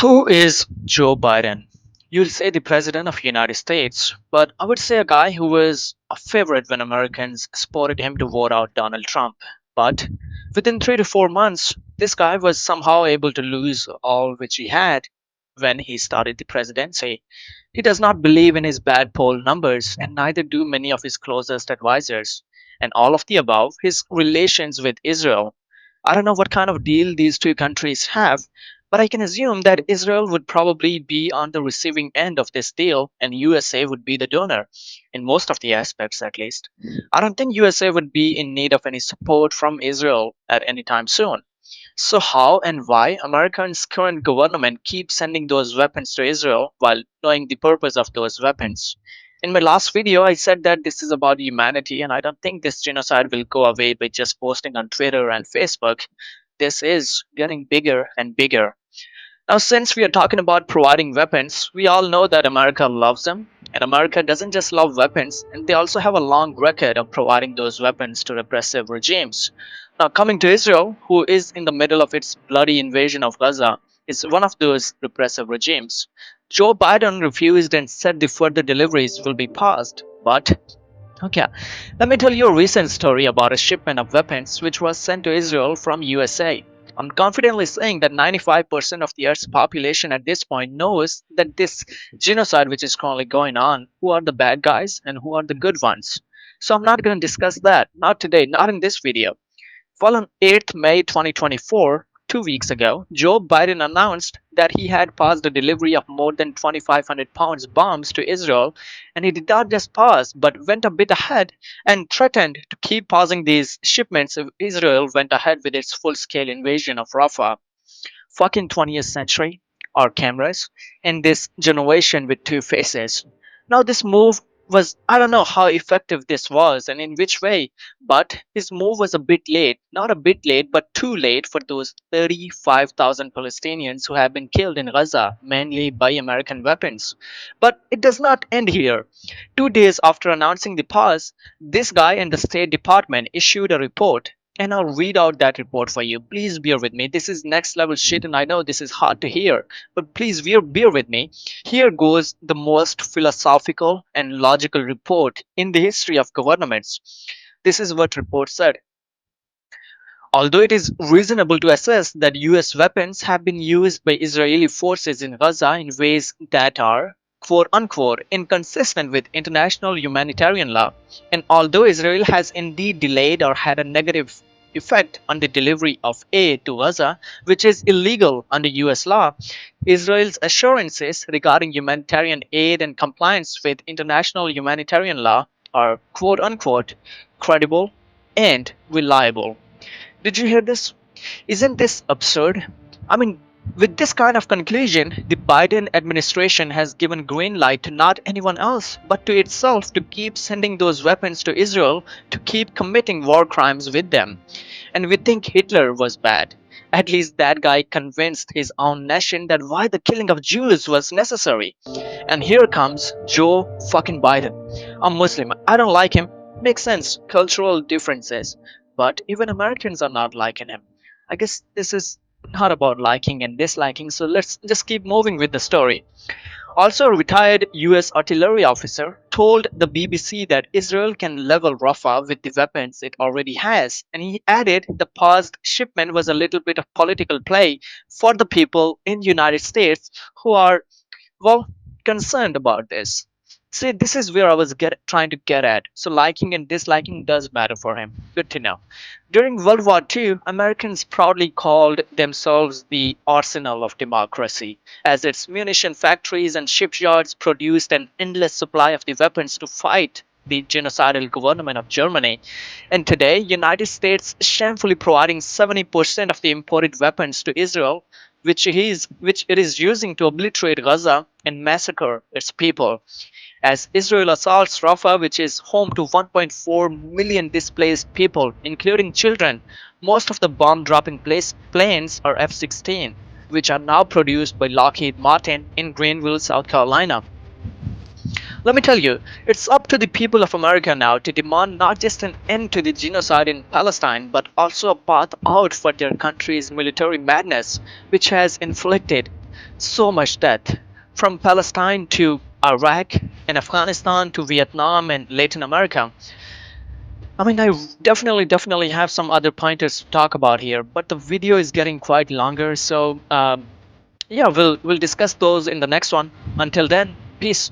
Who is Joe Biden? You'll say the President of the United States, but I would say a guy who was a favorite when Americans supported him to vote out Donald Trump. But within 3 to 4 months, this guy was somehow able to lose all which he had when he started the presidency. He does not believe in his bad poll numbers, and neither do many of his closest advisors. And all of the above, his relations with Israel. I don't know what kind of deal these two countries have, but I can assume that Israel would probably be on the receiving end of this deal and USA would be the donor, in most of the aspects at least. I don't think USA would be in need of any support from Israel at any time soon. So how and why America's current government keeps sending those weapons to Israel while knowing the purpose of those weapons? In my last video, I said that this is about humanity, and I don't think this genocide will go away by just posting on Twitter and Facebook. This is getting bigger and bigger. Now, since we are talking about providing weapons, we all know that America loves them, and America doesn't just love weapons, and they also have a long record of providing those weapons to repressive regimes. Now, coming to Israel, who is in the middle of its bloody invasion of Gaza, is one of those repressive regimes. Joe Biden refused and said the further deliveries will be paused, but okay, let me tell you a recent story about a shipment of weapons which was sent to Israel from USA. I'm confidently saying that 95% of the Earth's population at this point knows that this genocide which is currently going on, who are the bad guys and who are the good ones. So I'm not going to discuss that, not today, not in this video. Well, on 8th May 2024, 2 weeks ago, Joe Biden announced that he had paused the delivery of more than 2,500 pounds bombs to Israel, and he did not just pause, but went a bit ahead and threatened to keep pausing these shipments if Israel went ahead with its full-scale invasion of Rafah. Fucking 20th century, our cameras, and this generation with two faces. Now, this move was, I don't know how effective this was and in which way, but his move was a bit late. Not a bit late, but too late for those 35,000 Palestinians who have been killed in Gaza, mainly by American weapons. But it does not end here. 2 days after announcing the pause, this guy and the State Department issued a report, and I'll read out that report for you. Please bear with me. This is next level shit, and I know this is hard to hear, but please bear with me. Here goes the most philosophical and logical report in the history of governments. This is what report said. Although it is reasonable to assess that US weapons have been used by Israeli forces in Gaza in ways that are quote unquote inconsistent with international humanitarian law, and although Israel has indeed delayed or had a negative effect on the delivery of aid to Gaza, which is illegal under US law, Israel's assurances regarding humanitarian aid and compliance with international humanitarian law are quote unquote credible and reliable. Did you hear this? Isn't this absurd? I mean, with this kind of conclusion, the Biden administration has given green light to not anyone else but to itself to keep sending those weapons to Israel to keep committing war crimes with them. And we think Hitler was bad. At least that guy convinced his own nation that why the killing of Jews was necessary. And here comes Joe fucking Biden. A Muslim. I don't like him. Makes sense. Cultural differences. But even Americans are not liking him. I guess this is not about liking and disliking, so let's just keep moving with the story. Also, a retired US artillery officer told the BBC that Israel can level Rafah with the weapons it already has, and he added the paused shipment was a little bit of political play for the people in the United States who are, well, concerned about this. See, this is where I was trying to get at. So, liking and disliking does matter for him. Good to know. During World War II, Americans proudly called themselves the arsenal of democracy, as its munition factories and shipyards produced an endless supply of the weapons to fight the genocidal government of Germany. And today, United States is shamefully providing 70% of the imported weapons to Israel, which it is using to obliterate Gaza and massacre its people. As Israel assaults Rafah, which is home to 1.4 million displaced people, including children, most of the bomb dropping planes are F 16, which are now produced by Lockheed Martin in Greenville, South Carolina. Let me tell you, it's up to the people of America now to demand not just an end to the genocide in Palestine, but also a path out for their country's military madness, which has inflicted So much death. From Palestine to Iraq and Afghanistan to Vietnam and Latin America. I mean, I definitely have some other pointers to talk about here, but the video is getting quite longer, so yeah, we'll discuss those in the next one. Until then, peace.